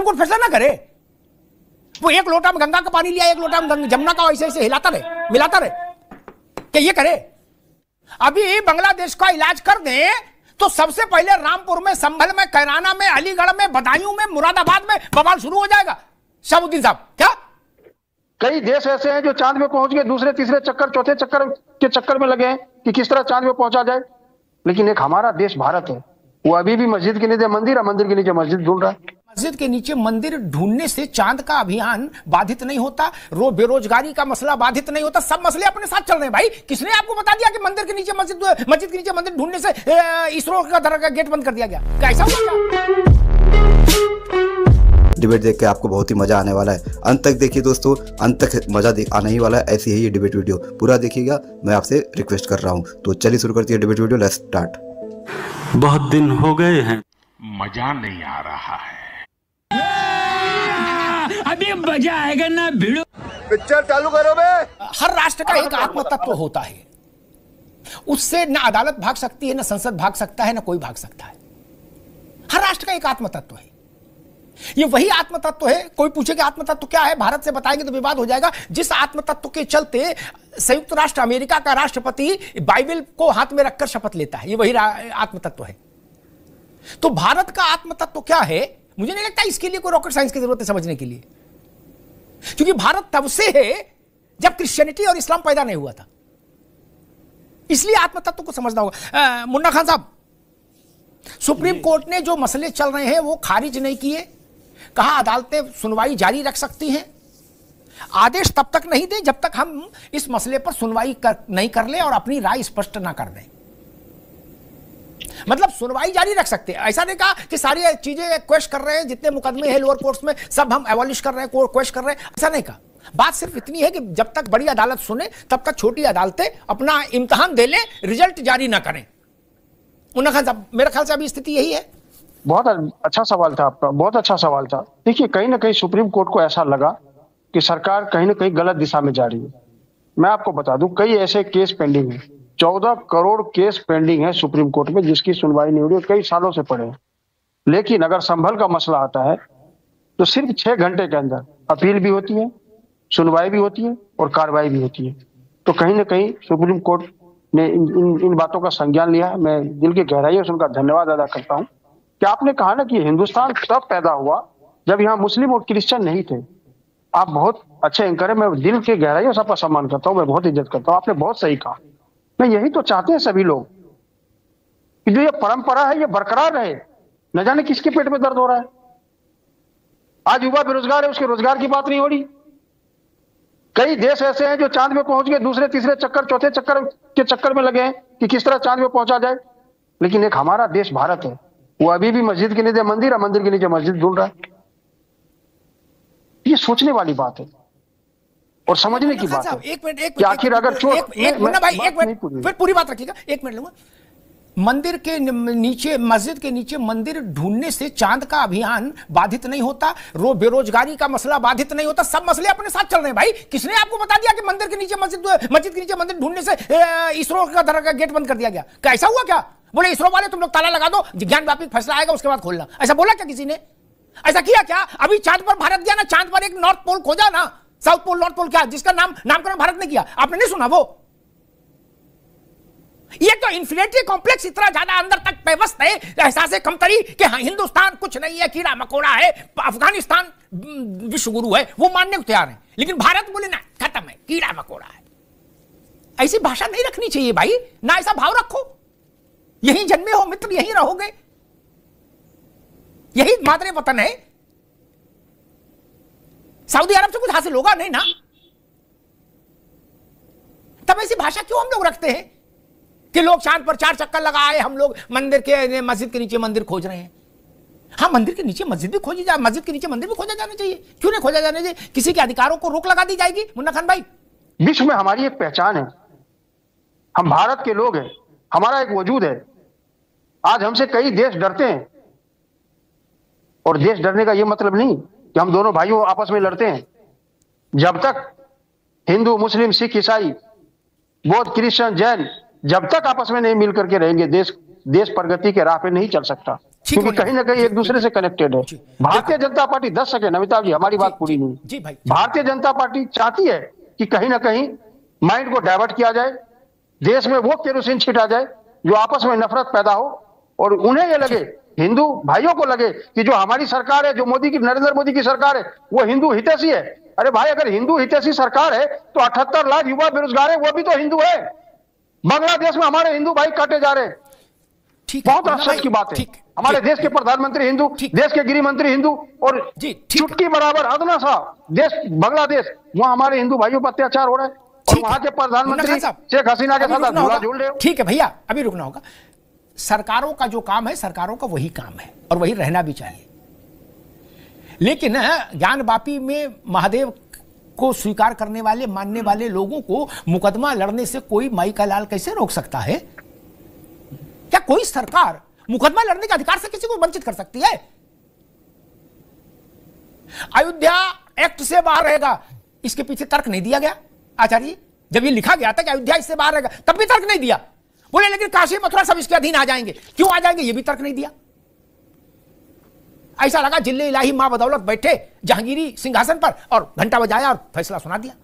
Court फैसला ना करे? वो एक लोटा में गंगा का पानी लिया, एक लोटा में जमुना का, ऐसे ऐसे हिलाता रहे, मिलाता रहे, क्या ये करे? अभी बांग्लादेश का इलाज कर दे तो सबसे पहले रामपुर में, संभल में, कैराना में, अलीगढ़ में, बदायूं में, मुरादाबाद में बवाल शुरू हो जाएगा। शहाबुद्दीन साहब, क्या कई देश ऐसे हैं जो चांद पे पहुंच गए, दूसरे तीसरे चक्कर चौथे चक्कर के चक्कर में लगे हैं कि किस तरह चांद पे पहुंचा जाए, लेकिन एक हमारा देश भारत है, वो अभी भी मस्जिद के नीचे मंदिर और मंदिर के नीचे मस्जिद ढूंढ रहा है। मस्जिद के नीचे मंदिर ढूंढने से चांद का अभियान बाधित नहीं होता, बेरोजगारी का मसला बाधित नहीं होता, सब मसले अपने साथ चल रहे हैं भाई। किसने आपको बता दिया कि मंदिर के नीचे मस्जिद, मस्जिद के नीचे मंदिर ढूंढने से इसरो का दर का गेट बंद कर दिया गया? कैसा हुआ? डिबेट देख के आपको बहुत ही मजा आने वाला है, अंत तक देखिए दोस्तों, अंत तक मजा आने ही वाला है। ऐसी है ये डिबेट वीडियो, पूरा देखिएगा, मैं आपसे रिक्वेस्ट कर रहा हूँ। तो चलिए शुरू करती है डिबेट वीडियो, लेट्स स्टार्ट। बहुत दिन हो गए हैं, मजा नहीं आ रहा है, अभी मजा आएगा ना भिड़ो। पिक्चर चालू करो बे। हर राष्ट्र का एक आत्म तत्व होता है, उससे ना अदालत भाग सकती है, ना संसद भाग सकता है, ना कोई भाग सकता है। हर राष्ट्र का एक आत्म तत्व है, ये वही आत्म तत्व है। कोई पूछे कि आत्म तत्व क्या है, भारत से बताएंगे तो विवाद हो जाएगा। जिस आत्म तत्व के चलते संयुक्त राष्ट्र अमेरिका का राष्ट्रपति बाइबल को हाथ में रखकर शपथ लेता है, ये वही आत्म तत्व है। तो भारत का आत्म तत्व क्या है? मुझे नहीं लगता इसके लिए कोई रॉकेट साइंस की जरूरत है समझने के लिए, क्योंकि भारत तब से है जब क्रिश्चियनिटी और इस्लाम पैदा नहीं हुआ था, इसलिए आत्म तत्व को समझना होगा। मुन्ना खान साहब, सुप्रीम कोर्ट ने जो मसले चल रहे हैं वो खारिज नहीं किए, कहा अदालतें सुनवाई जारी रख सकती हैं, आदेश तब तक नहीं दे जब तक हम इस मसले पर सुनवाई नहीं कर ले और अपनी राय स्पष्ट ना कर दें। मतलब सुनवाई जारी रख सकते हैं, ऐसा नहीं कहा कि सारी चीजें क्वेश्चन कर रहे हैं, जितने मुकदमे हैं लोअर कोर्ट्स में सब हम एबॉलिश कर रहे हैं, क्वेश्चन कर रहे हैं, ऐसा नहीं कहा। बात सिर्फ इतनी है कि जब तक बड़ी अदालत सुने तब तक छोटी अदालतें अपना इम्तिहान दे लें, रिजल्ट जारी ना करें। मुन्ना खान साहब, मेरे ख्याल से अभी स्थिति यही है। बहुत अच्छा सवाल था आपका, बहुत अच्छा सवाल था। देखिए, कहीं ना कहीं सुप्रीम कोर्ट को ऐसा लगा कि सरकार कहीं ना कहीं गलत दिशा में जा रही है। मैं आपको बता दूं, कई ऐसे केस पेंडिंग है, 14 करोड़ केस पेंडिंग है सुप्रीम कोर्ट में, जिसकी सुनवाई नहीं हो रही है, कई सालों से पड़े हैं। लेकिन अगर संभल का मसला आता है तो सिर्फ 6 घंटे के अंदर अपील भी होती है, सुनवाई भी होती है और कार्रवाई भी होती है। तो कहीं ना कहीं सुप्रीम कोर्ट ने इन बातों का संज्ञान लिया है। मैं दिल की गहराइयों से उनका धन्यवाद अदा करता हूँ कि आपने कहा ना कि हिंदुस्तान तब पैदा हुआ जब यहाँ मुस्लिम और क्रिश्चियन नहीं थे। आप बहुत अच्छे एंकर है, मैं दिल के गहराइयों से आपका सम्मान करता हूँ, मैं बहुत इज्जत करता हूँ, आपने बहुत सही कहा। मैं यही तो चाहते हैं सभी लोग कि जो ये परंपरा है ये बरकरार रहे। न जाने किसके पेट में दर्द हो रहा है। आज युवा बेरोजगार है, उसके रोजगार की बात नहीं हो रही। कई देश ऐसे हैं जो चांद पे पहुंच गए, दूसरे तीसरे चक्कर चौथे चक्कर के चक्कर में लगे हैं कि किस तरह चांद पे पहुंचा जाए, लेकिन एक हमारा देश भारत है, वो अभी भी मस्जिद के नीचे मंदिर और मंदिर के नीचे मस्जिद ढूंढ रहा है। ये सोचने वाली बात है और समझने की बात है। एक मिनट, आखिर अगर फिर पूरी बात रखिएगा, 1 मिनट लूंगा। मंदिर के नीचे, मस्जिद के नीचे मंदिर ढूंढने से चांद का अभियान बाधित नहीं होता, बेरोजगारी का मसला बाधित नहीं होता, सब मसले अपने साथ चल रहे हैं भाई। किसने आपको बता दिया कि मंदिर के नीचे मस्जिद के नीचे मंदिर ढूंढने से इसरो का दर का गेट बंद कर दिया गया? कैसा हुआ? क्या बोले इसरो वाले तुम लोग ताला लगा दो, ज्ञान व्यापी फैसला आएगा उसके बाद खोलना? ऐसा बोला क्या किसी ने? ऐसा किया क्या? अभी चांद पर भारत गया ना, चांद पर एक नॉर्थ पोल खोजा ना, साउथ पोल नॉर्थ पोल, क्या जिसका नामकरण भारत ने किया, आपने नहीं सुना? वो ये तो इन्फिनिटी कॉम्प्लेक्स इतना ज्यादा अंदर तक पेवस्त है, एहसास कमतरी कि हाँ हिंदुस्तान कुछ नहीं है, कीड़ा मकोड़ा है, अफगानिस्तान विश्व गुरु है, वो मानने को तैयार है, लेकिन भारत बोले ना खत्म है, कीड़ा मकोड़ा है। ऐसी भाषा नहीं रखनी चाहिए भाई, ना ऐसा भाव रखो। यहीं जन्मे हो मित्र, यहीं रहोगे, यही मादरे वतन है। सऊदी अरब से कुछ हासिल होगा नहीं ना, तब ऐसी भाषा क्यों हम लोग रखते हैं कि लोग चांद पर 4 चक्कर लगाए, हम लोग मंदिर के मस्जिद के नीचे मंदिर खोज रहे हैं। हाँ, मंदिर के नीचे मस्जिद भी खोजी जाए, मस्जिद के नीचे मंदिर भी खोजा जाना चाहिए, क्यों नहीं खोजा जाना चाहिए? किसी के अधिकारों को रोक लगा दी जाएगी? मुन्ना खान भाई, विश्व में हमारी एक पहचान है, हम भारत के लोग हैं, हमारा एक वजूद है। आज हमसे कई देश डरते हैं, और देश डरने का यह मतलब नहीं कि हम दोनों भाइयों आपस में लड़ते हैं। जब तक हिंदू, मुस्लिम, सिख, ईसाई, बौद्ध, क्रिश्चियन, जैन जब तक आपस में नहीं मिलकर के रहेंगे, देश प्रगति के राह पे नहीं चल सकता। क्योंकि कहीं ना कहीं एक दूसरे से कनेक्टेड है। भारतीय जनता पार्टी 10 सेकेंड अमिताभ जी, हमारी बात पूरी नहीं। जी भाई, भारतीय जनता पार्टी चाहती है कि कहीं ना कहीं माइंड को डाइवर्ट किया जाए, देश में वो केरोसिन छिटा जाए जो आपस में नफरत पैदा हो, और उन्हें ये लगे, हिंदू भाइयों को लगे कि जो हमारी सरकार है, जो नरेंद्र मोदी की सरकार है, वो हिंदू हितैषी है। अरे भाई, अगर हिंदू हितैषी सरकार है तो 78 लाख युवा बेरोजगार है, वो भी तो हिंदू है। बांग्लादेश में हमारे हिंदू भाई काटे जा रहे हैं। बहुत अफसोस की बात है, हमारे देश के प्रधानमंत्री हिंदू, देश के गृह मंत्री हिंदू, और चुटकी बराबर अदना सा देश बांग्लादेश, वहां हमारे हिंदू भाइयों पर अत्याचार हो रहा है, और वहां के प्रधानमंत्री शेख हसीना के साथ झूला झूल रहे हो। ठीक है भैया, अभी रुकना होगा। सरकारों का जो काम है, सरकारों का वही काम है और वही रहना भी चाहिए। लेकिन ज्ञानवापी में महादेव को स्वीकार करने वाले, मानने वाले लोगों को मुकदमा लड़ने से कोई माई का लाल कैसे रोक सकता है? क्या कोई सरकार मुकदमा लड़ने के अधिकार से किसी को वंचित कर सकती है? अयोध्या एक्ट से बाहर रहेगा, इसके पीछे तर्क नहीं दिया गया आचार्य। जब ये लिखा गया था कि अयोध्या इससे बाहर रहेगा, तब भी तर्क नहीं दिया। बोले लेकिन काशी मथुरा सब इसके अधीन आ जाएंगे। क्यों आ जाएंगे, ये भी तर्क नहीं दिया। ऐसा लगा जिले इलाही मां बदौलत बैठे जहांगीरी सिंहासन पर और घंटा बजाया और फैसला सुना दिया।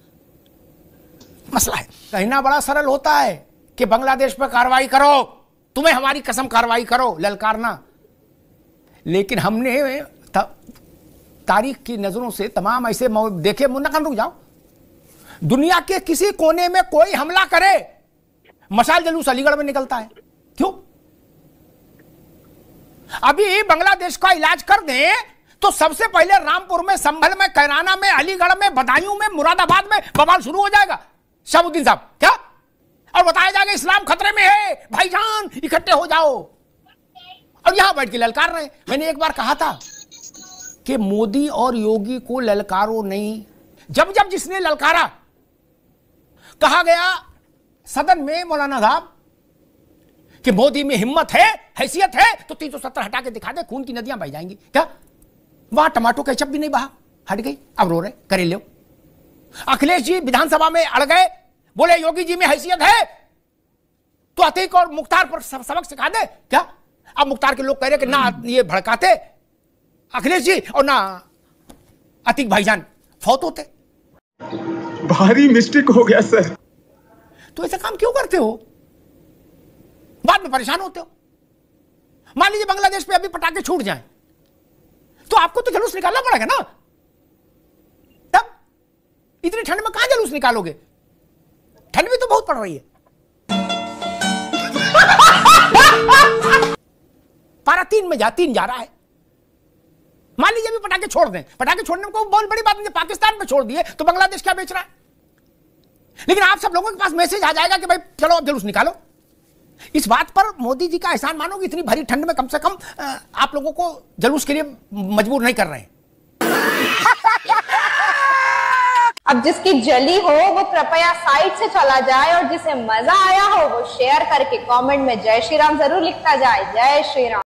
मसला है, कहना बड़ा सरल होता है कि बांग्लादेश पर कार्रवाई करो, तुम्हें हमारी कसम कार्रवाई करो, ललकारना। लेकिन हमने तारीख की नजरों से तमाम ऐसे देखे। मुन्ना खान रुक जाओ, दुनिया के किसी कोने में कोई हमला करे, मशाल जुलूस अलीगढ़ में निकलता है। क्यों? अभी बांग्लादेश का इलाज कर दें तो सबसे पहले रामपुर में, संभल में, कैराना में, अलीगढ़ में, बदायूं में, मुरादाबाद में बवाल शुरू हो जाएगा। शहाबुद्दीन साहब क्या, और बताया जाएगा इस्लाम खतरे में है, भाईजान इकट्ठे हो जाओ। और यहां बैठ के ललकार रहे। मैंने एक बार कहा था कि मोदी और योगी को ललकारो नहीं। जब जब जिसने ललकारा, कहा गया सदन में मौलाना साहब कि मोदी में हिम्मत है, हैसियत है तो 370 हटा के दिखा दे, खून की नदियां बह जाएंगी। क्या वहां टमाटो केचप भी नहीं बहा, हट गई, अब रो रहे, करे लो। अखिलेश जी विधानसभा में अड़ गए, बोले योगी जी में हैसियत है तो अतीक और मुख्तार पर सबक सिखा दे। क्या अब मुख्तार के लोग कह रहे कि ना ये भड़काते अखिलेश जी और ना अतीक भाईजान फौत होते। भारी मिस्टेक हो गया सर। तो ऐसा काम क्यों करते हो? बाद में परेशान होते हो। मान लीजिए बांग्लादेश पे अभी पटाखे छूट जाएं तो आपको तो जुलूस निकालना पड़ेगा ना। तब इतनी ठंड में कहां जुलूस निकालोगे? ठंड भी तो बहुत पड़ रही है। पारा 3 में 3 जा रहा है। मान लीजिए अभी पटाखे छोड़ दें, पटाखे छोड़ने में कोई बहुत बड़ी बात नहीं। पाकिस्तान में छोड़ दिए तो बांग्लादेश क्या बेच रहा है? लेकिन आप सब लोगों के पास मैसेज आ जाएगा कि भाई चलो अब जुलूस निकालो। इस बात पर मोदी जी का एहसान मानो कि इतनी भरी ठंड में कम से कम आप लोगों को जुलूस के लिए मजबूर नहीं कर रहे हैं। अब जिसकी जली हो वो कृपया साइड से चला जाए और जिसे मजा आया हो वो शेयर करके कमेंट में जय श्री राम जरूर लिखता जाए। जय श्री राम।